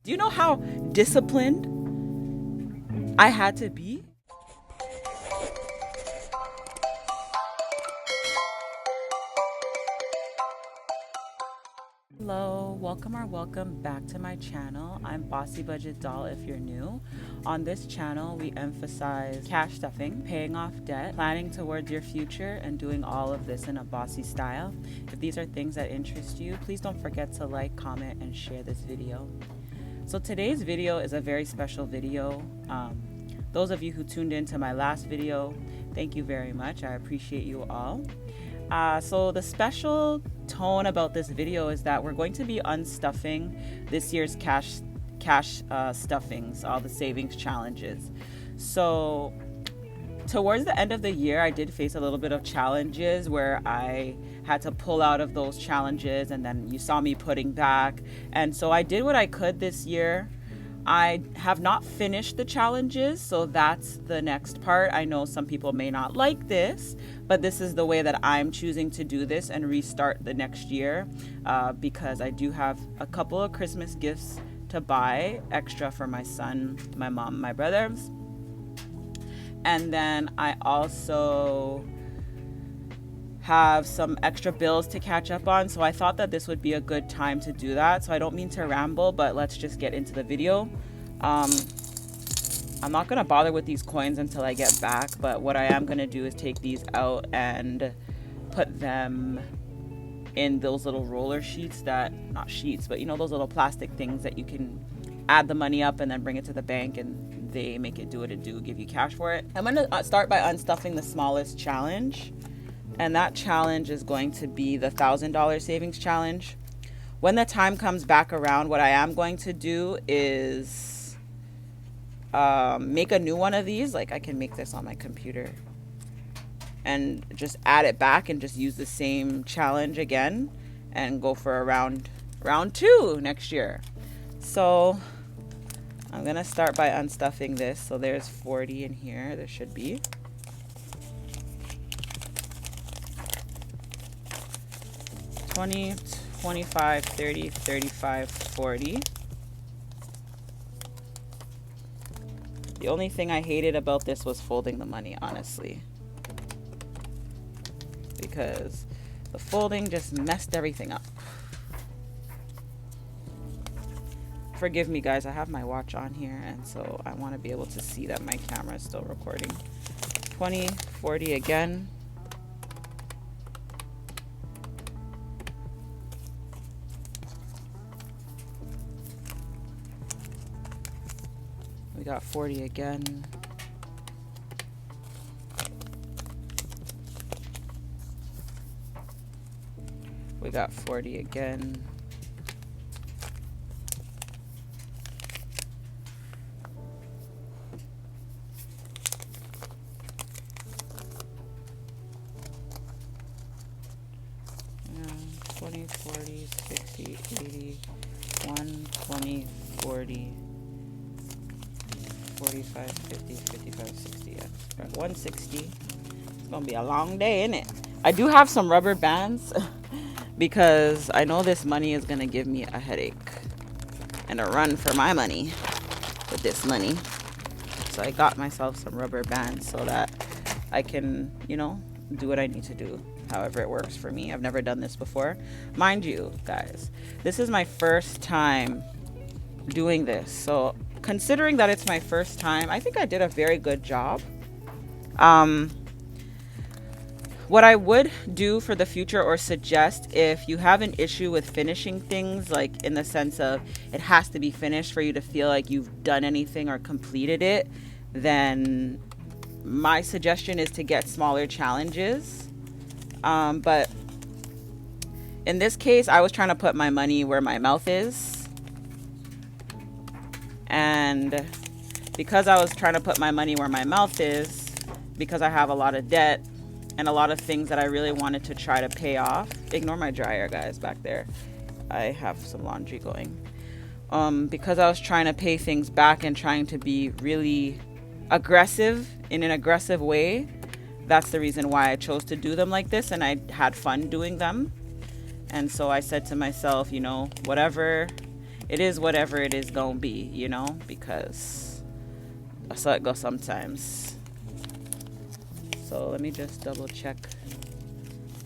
Do you know how disciplined I had to be? Hello, welcome back to my channel. I'm Bossy Budget Doll if you're new. On this channel, we emphasize cash stuffing, paying off debt, planning towards your future, and doing all of this in a bossy style. If these are things that interest you, please don't forget to like, comment, and share this video. So today's video is a very special video. Those of you who tuned into my last video, thank you very much. I appreciate you all. So the special tone about this video is that we're going to be unstuffing this year's cash stuffings, all the savings challenges. So towards the end of the year, I did face a little bit of challenges where I had to pull out of those challenges, and then you saw me putting back. And so I did what I could this year. I have not finished the challenges, so that's the next part. I know some people may not like this, but this is the way that I'm choosing to do this and restart the next year, because I do have a couple of Christmas gifts to buy extra for my son, my mom, my brothers. And then I also have some extra bills to catch up on, so I thought that this would be a good time to do that. So I don't mean to ramble, but let's just get into the video. I'm not gonna bother with these coins until I get back, but what I am gonna do is take these out and put them in those little roller sheets, that not sheets, but you know, those little plastic things that you can add the money up and then bring it to the bank and they make it do what it do, give you cash for it. I'm gonna start by unstuffing the smallest challenge. And that challenge is going to be the $1,000 savings challenge. When the time comes back around, what I am going to do is make a new one of these. Like, I can make this on my computer and just add it back and just use the same challenge again and go for a round two next year. So I'm gonna start by unstuffing this. So there's 40 in here. There should be. 20, 25, 30, 35, 40. The only thing I hated about this was folding the money, honestly, because the folding just messed everything up. Forgive me, guys, I have my watch on here, and so I want to be able to see that my camera is still recording. 20, 40 again. We got 40 again. We got 40 again. Yeah, 20, 40, 60, 80, 120, 40. 45, 50, 55, 60, yeah. 160. It's gonna be a long day, isn't it? I do have some rubber bands because I know this money is gonna give me a headache and a run for my money with this money. So I got myself some rubber bands so that I can, you know, do what I need to do, however it works for me. I've never done this before. Mind you, guys, this is my first time doing this. So considering that it's my first time, I think I did a very good job. What I would do for the future, or suggest, if you have an issue with finishing things, like in the sense of it has to be finished for you to feel like you've done anything or completed it, then my suggestion is to get smaller challenges. But in this case, I was trying to put my money where my mouth is. And because I was trying to put my money where my mouth is, because I have a lot of debt and a lot of things that I really wanted to try to pay off. Ignore my dryer, guys, back there. I have some laundry going. Because I was trying to pay things back and trying to be really aggressive, in an aggressive way, that's the reason why I chose to do them like this, and I had fun doing them. And so I said to myself, you know, whatever it is whatever it is gonna be, you know, because that's how it goes sometimes. So let me just double check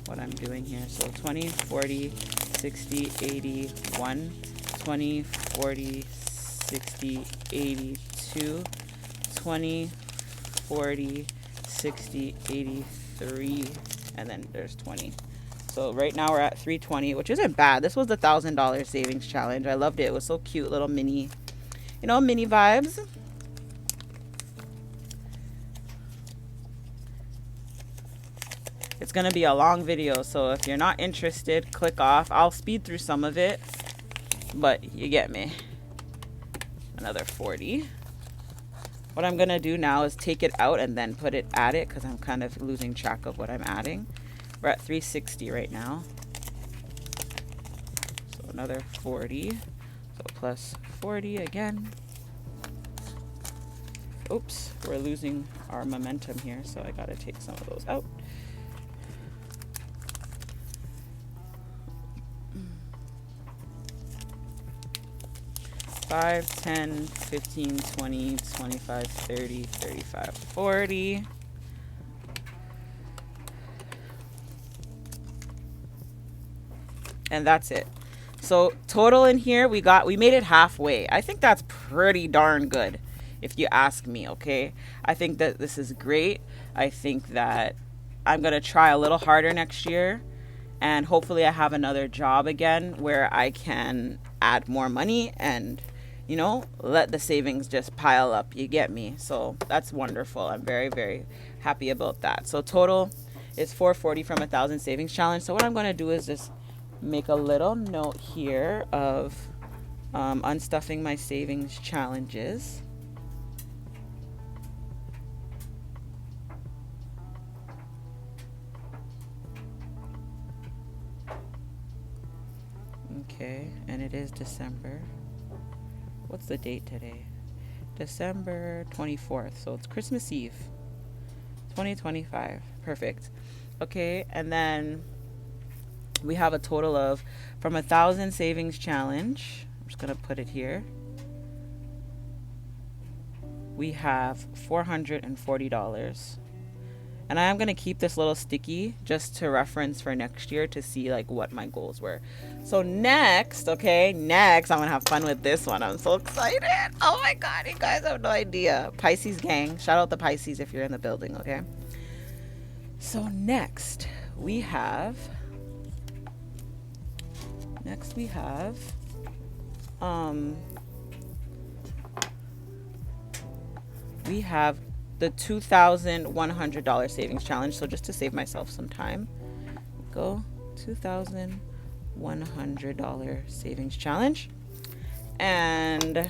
what I'm doing here. So 20, 40, 60, 80, 1, 20, 40, 60, 82, 20, 40, 60, 83, and then there's 20. So right now we're at 320, which isn't bad. This was the $1,000 savings challenge. I loved it. It was so cute, little mini, you know, mini vibes. It's gonna be a long video, so if you're not interested, click off. I'll speed through some of it, but you get me. Another 40. What I'm gonna do now is take it out and then add it, because I'm kind of losing track of what I'm adding. We're at 360 right now. So another 40. So plus 40 again. Oops, we're losing our momentum here, so I gotta take some of those out. Five, 10, 15, 20, 25, 30, 35, 40. And that's it. So total in here, we made it halfway. I think that's pretty darn good, if you ask me, okay? I think that this is great. I think that I'm gonna try a little harder next year, and hopefully I have another job again where I can add more money and, you know, let the savings just pile up. You get me? So that's wonderful. I'm very, very happy about that. So total is 440 from 1,000 savings challenge. So what I'm gonna do is just make a little note here of unstuffing my savings challenges. Okay, and it is December. What's the date today? December 24th. So it's Christmas Eve, 2025. Perfect. Okay, and then we have a total of, from 1,000 savings challenge, I'm just gonna put it here, we have $440. And I am gonna keep this little sticky just to reference for next year to see like what my goals were. So next, I'm gonna have fun with this one. I'm so excited. Oh my God, you guys have no idea. Pisces gang, shout out the Pisces if you're in the building, okay? So next we have the $2,100 savings challenge. So just to save myself some time, go $2,100 savings challenge. And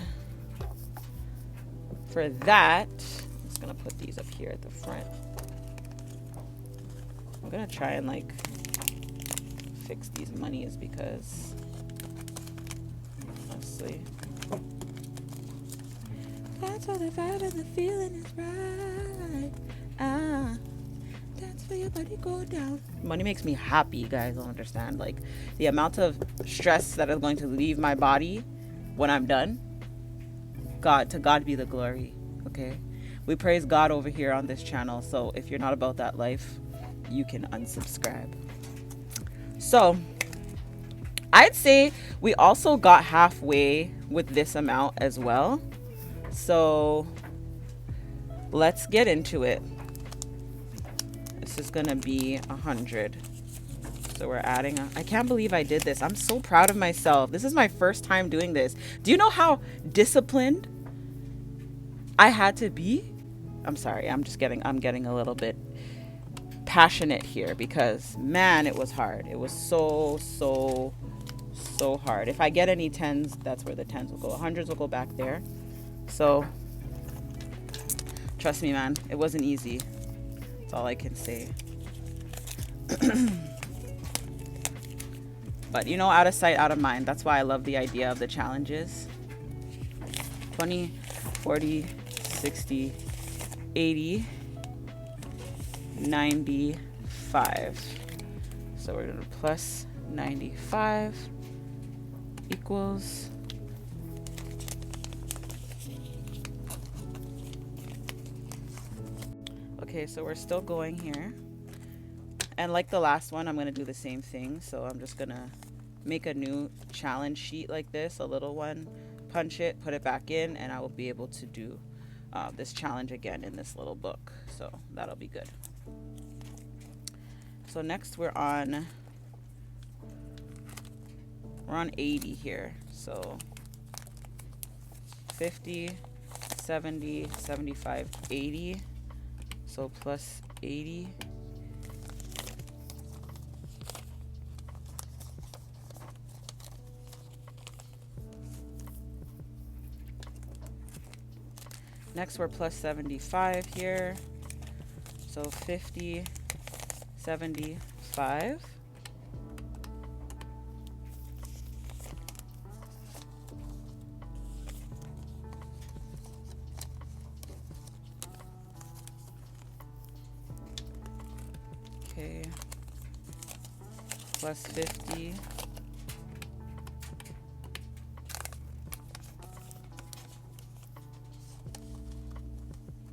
for that, I'm just gonna put these up here at the front. I'm gonna try and like fix these monies because honestly, that's why the vibe and the feeling is right. That's where your body go down. Money makes me happy, you guys don't understand. Like the amount of stress that is going to leave my body when I'm done. To God be the glory. Okay, we praise God over here on this channel. So if you're not about that life, you can unsubscribe. So I'd say we also got halfway with this amount as well. So let's get into it. This is gonna be 100. So we're adding I can't believe I did this. I'm so proud of myself. This is my first time doing this. Do you know how disciplined I had to be? I'm sorry, I'm getting a little bit passionate here because man, it was hard. It was so hard. If I get any 10s, that's where the 10s will go. 100s will go back there. So trust me, man, it wasn't easy. That's all I can say. But you know, out of sight, out of mind. That's why I love the idea of the challenges. 20, 40, 60, 80, 95. So we're gonna plus 95 equals Okay, so we're still going here. And like the last one, I'm going to do the same thing. So I'm just going to make a new challenge sheet like this, a little one, punch it, put it back in, and I will be able to do this challenge again in this little book. So that'll be good. So next we're on 80 here. So 50, 70, 75, 80. So plus 80. Next we're plus 75 here. So 50, 75. Okay. Plus 50.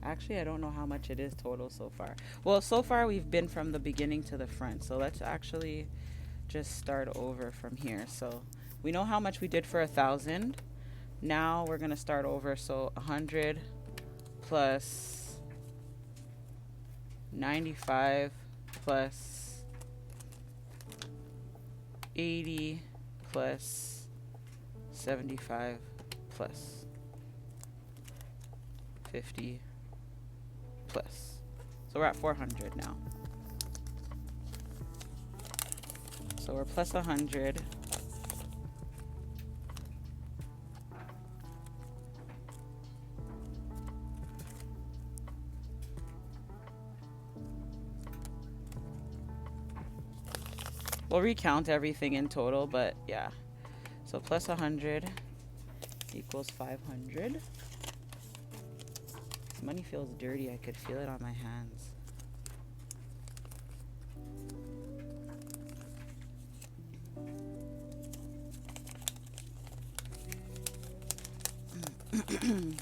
Actually, I don't know how much it is total so far. Well, so far we've been from the beginning to the front. So let's actually just start over from here. So we know how much we did for 1,000. Now we're going to start over. So 100 plus 95 plus 80 plus 75 plus 50 plus. So we're at 400 now. So we're plus 100. We'll recount everything in total, but yeah. So plus 100 equals 500. Money feels dirty. I could feel it on my hands.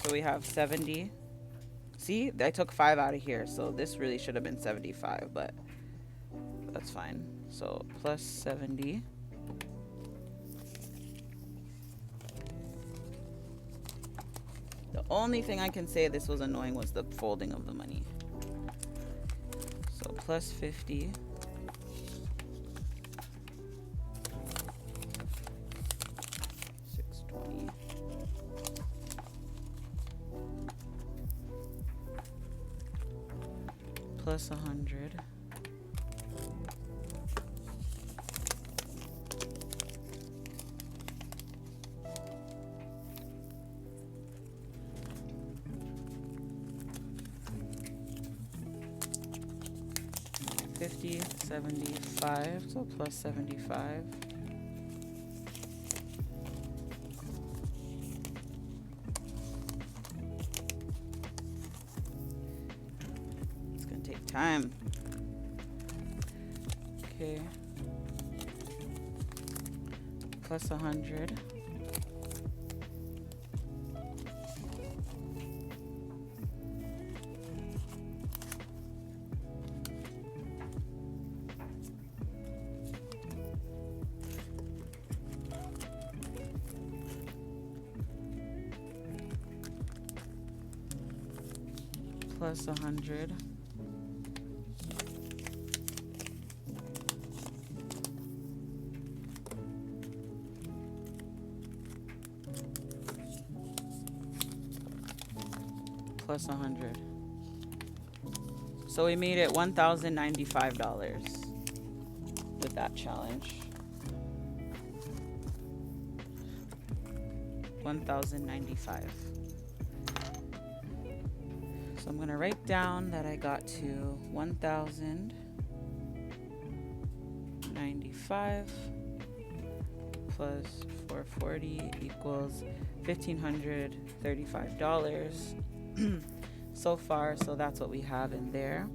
So we have 70. See, I took 5 out of here, so this really should have been 75, but that's fine. So plus 70. The only thing I can say this was annoying was the folding of the money. So plus 50. $620. Plus 100. $50, 75, so plus 75. It's gonna take time. Okay. Plus 100. Plus 100. Plus 100. So we made it $1,095 with that challenge. $1,095. So I'm going to write down that I got to 1,095 plus 440 equals $1,535 so far. So that's what we have in there.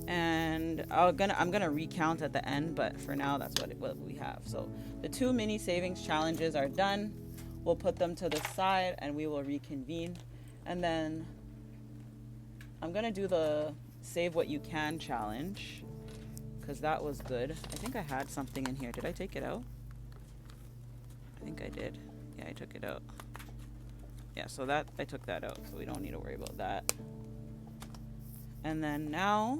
And I'm gonna recount at the end, but for now that's what we have. So the 2 mini savings challenges are done. We'll put them to the side and we will reconvene. And then I'm gonna do the save what you can challenge because that was good. I think I had something in here. Did I take it out? I think I did. Yeah, I took it out. Yeah, so that I took that out, so we don't need to worry about that. And then now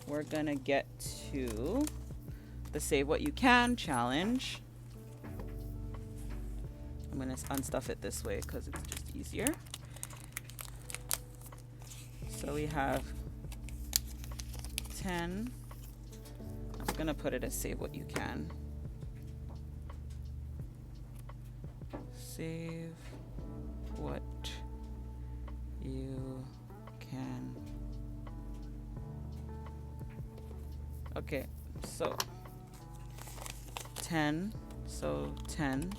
we're gonna get to the save what you can challenge. I'm gonna unstuff it this way because it's just easier. So we have 10. I'm gonna put it as save what you can. Save what you can. Okay, so 10. So 10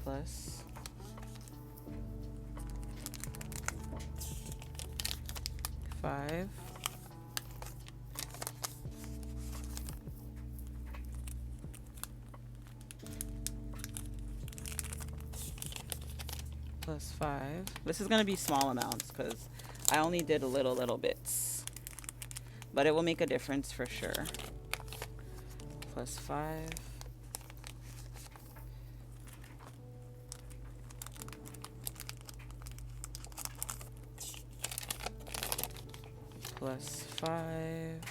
plus 5 plus 5. This is going to be small amounts because I only did little bits, but it will make a difference for sure. Plus 5 plus 5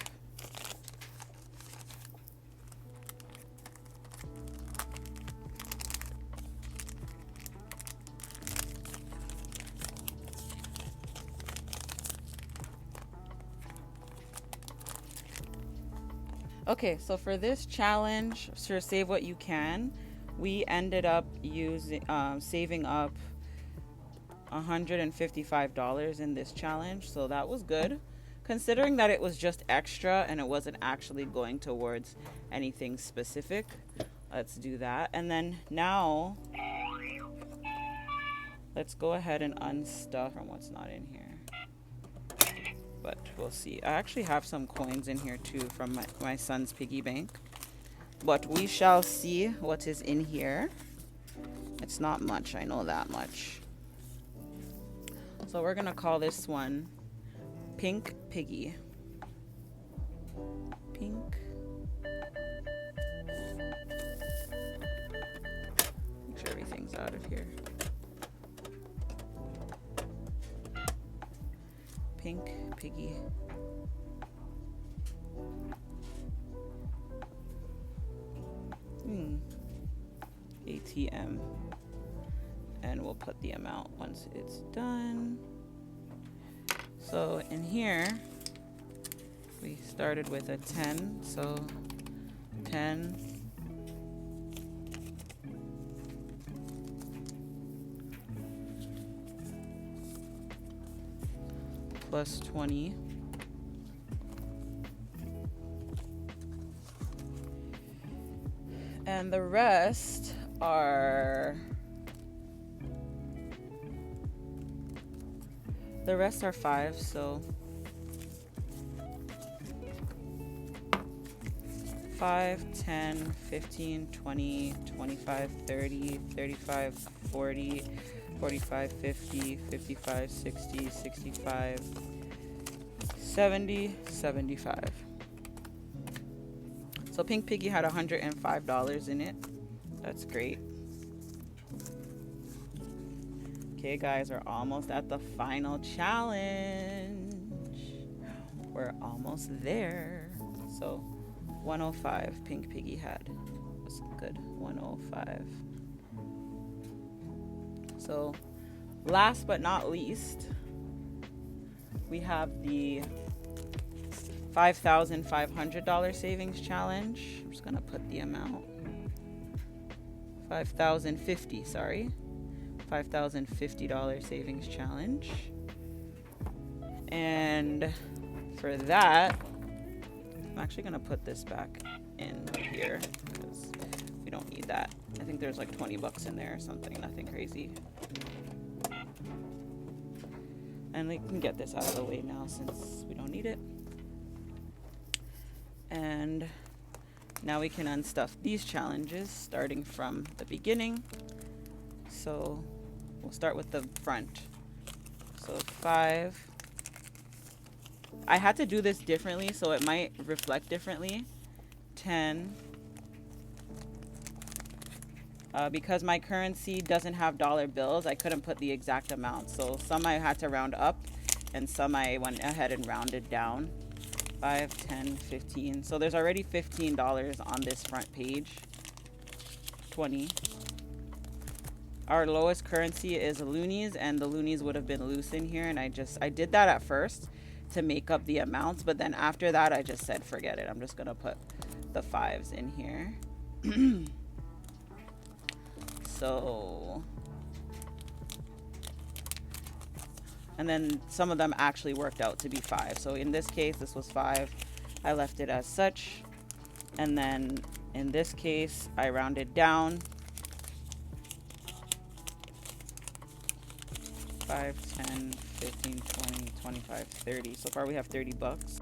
Okay, so for this challenge, for save what you can, we ended up using saving up $155 in this challenge, so that was good considering that it was just extra and it wasn't actually going towards anything specific. Let's do that. And then now let's go ahead and unstuff from what's not in here, but we'll see. I actually have some coins in here too from my son's piggy bank, but we shall see what is in here. It's not much, I know that much. So we're gonna call this one Pink Piggy. Pink. Make sure everything's out of here. Pink Piggy. ATM. And we'll put the amount once it's done. So in here, we started with a 10. So 10 plus 20 and the rest are 5, so 5, 10, 15, 20, 25, 30, 35, 40, 45, 50, 55, 60, 65, 70, 75. So Pink Piggy had $105 in it. That's great. Okay, guys, we're almost at the final challenge. We're almost there. So 105 Pink Piggy had. That's good. 105. So last but not least, we have the $5,500 savings challenge. I'm just gonna put the amount. 5,050, sorry. $5,050 savings challenge. And for that, I'm actually gonna put this back in here because we don't need that. I think there's like 20 bucks in there or something, nothing crazy. And we can get this out of the way now since we don't need it. And now we can unstuff these challenges starting from the beginning. So we'll start with the front. So 5. I had to do this differently, so it might reflect differently. 10. Because my currency doesn't have dollar bills, I couldn't put the exact amount. So some I had to round up, and some I went ahead and rounded down. 5, 10, 15. So there's already $15 on this front page. 20. Our lowest currency is loonies, and the loonies would have been loose in here, and I did that at first to make up the amounts, but then after that I just said forget it. I'm just gonna put the 5s in here. So, and then some of them actually worked out to be 5. So in this case, this was 5. I left it as such. And then in this case, I rounded down. 5, 10, 15, 20, 25, 30. So far we have $30.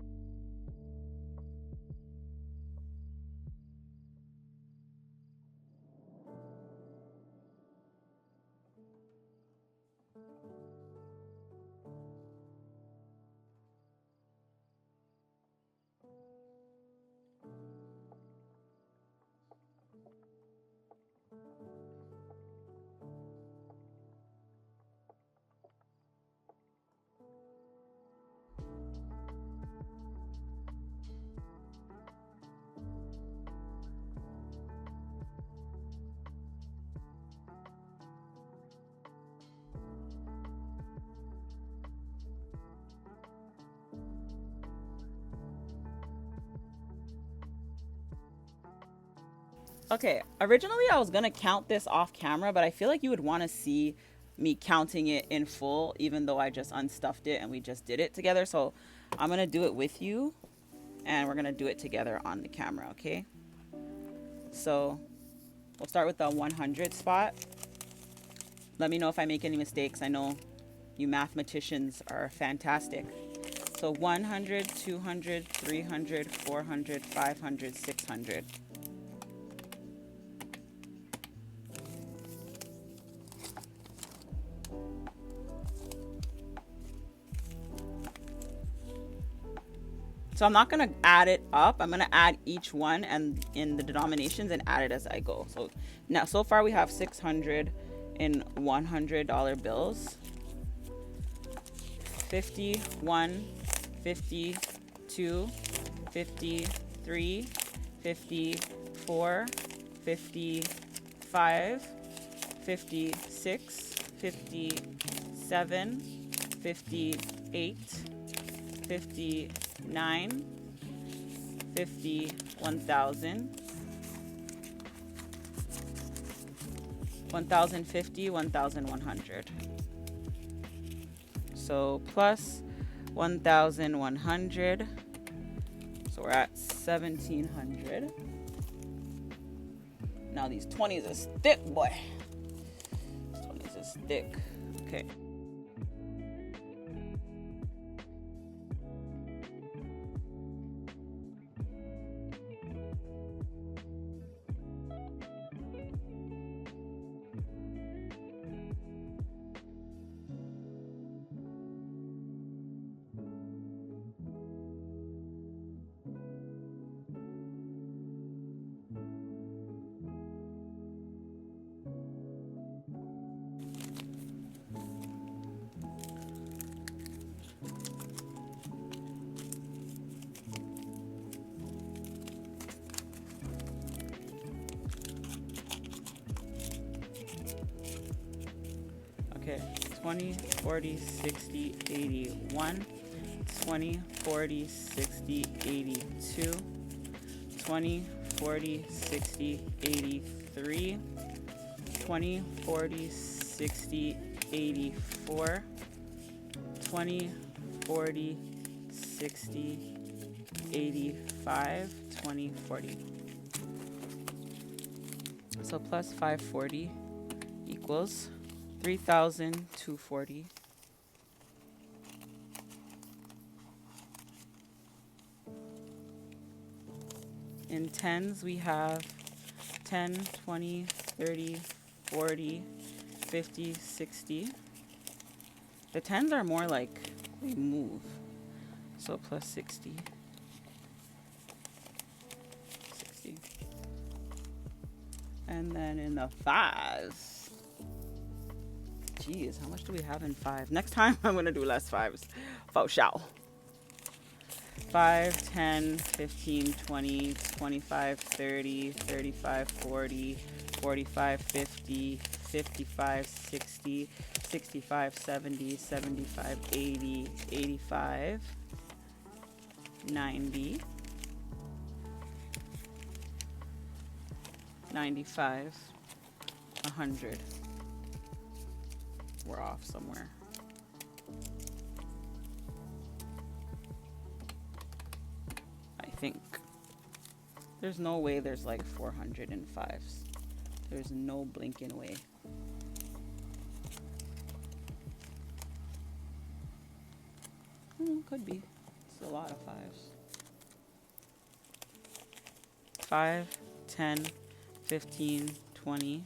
Okay, originally I was gonna count this off camera, but I feel like you would want to see me counting it in full, even though I just unstuffed it and we just did it together. So I'm gonna do it with you, and we're gonna do it together on the camera, okay? So we'll start with the 100 spot. Let me know if I make any mistakes. I know you mathematicians are fantastic. So 100, 200, 300, 400, 500, 600. So I'm not going to add it up. I'm going to add each one and in the denominations and add it as I go. So now, so far we have 600 in $100 bills. 51, 52, 53, 54, 55, 56, 57, 58, 59, 50, 1000, 1050, 1100. So plus 1100. So we're at 1700. Now these 20s is thick, boy. These 20s is thick. Okay. Okay, 20, 40, 60, 81, 20, 40, 60, 82, 20, 40, 60, 83, 20, 40, 60, 84, 20, 40, 60, 85, 20, 40. So plus 540 equals 3,240. In tens, we have 10, 20, 30, 40, 50, 60. The 10s are more like they move. So plus 60. 60. And then in the 5s. Geez, how much do we have in 5? Next time I'm going to do less 5s. Faux show. 5, 10, 15, 20, 25, 30, 35, 40, 45, 50, 55, 60, 65, 70, 75, 80, 85, 90, 95, 100. We're off somewhere. I think. There's no way there's like 405s. There's no blinking way. Could be. It's a lot of 5s. 5, 10, 15, 20,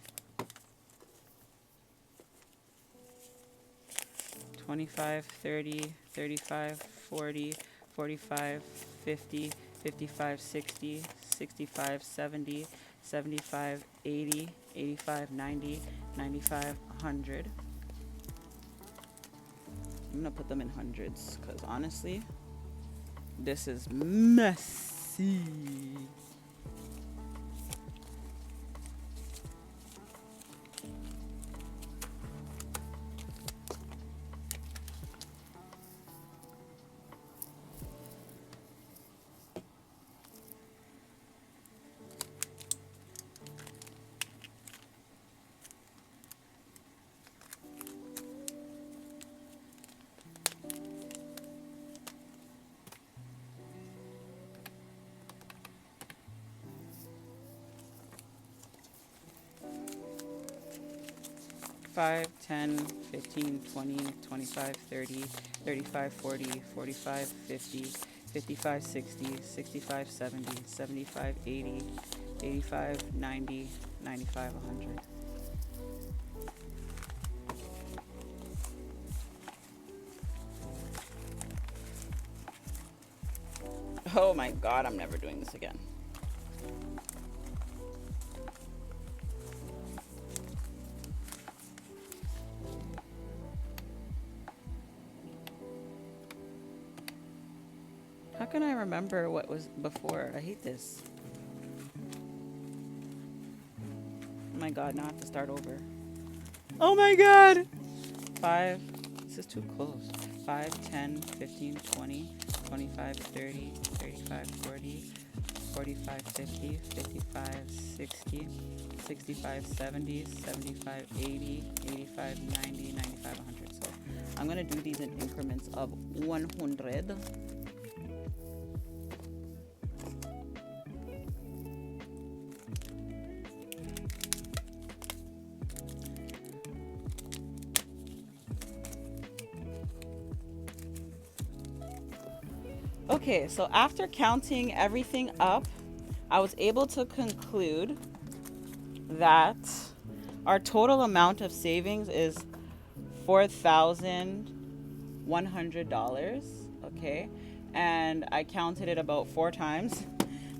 25, 30, 35, 40, 45, 50, 55, 60, 65, 70, 75, 80, 85, 90, 95, 100. I'm gonna put them in hundreds because honestly, this is messy. Five, 10, 15, 20, 25, 30, 35, 40, 45, 50, 55, 60, 65, 70, 75, 80, 85, 90, 95, 100. Oh my God, I'm never doing this again. How can I remember what was before? I hate this. Oh my God, now I have to start over. Oh my God! 5, this is too close. 5, 10, 15, 20, 25, 30, 35, 40, 45, 50, 55, 60, 65, 70, 75, 80, 85, 90, 95, 100. So I'm going to do these in increments of 100. Okay, so after counting everything up, I was able to conclude that our total amount of savings is $4,100, okay? And I counted it about 4 times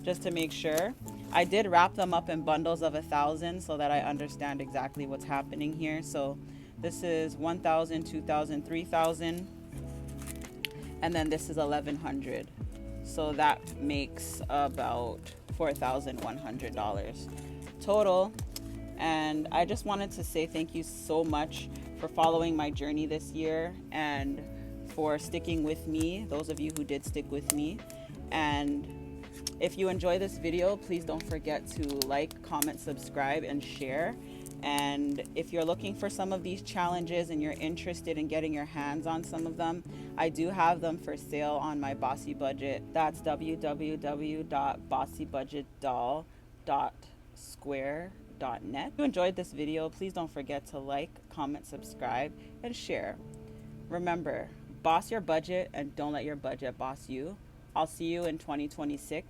just to make sure. I did wrap them up in bundles of 1,000 so that I understand exactly what's happening here. So this is 1,000, 2,000, 3,000. And then this is 1,100. So that makes about $4,100 total. And I just wanted to say thank you so much for following my journey this year and for sticking with me, those of you who did stick with me. And if you enjoy this video, please don't forget to like, comment, subscribe, and share. And if you're looking for some of these challenges and you're interested in getting your hands on some of them, I do have them for sale on my Bossy Budget. That's www.bossybudgetdoll.square.net. If you enjoyed this video, please don't forget to like, comment, subscribe, and share. Remember, boss your budget and don't let your budget boss you. I'll see you in 2026.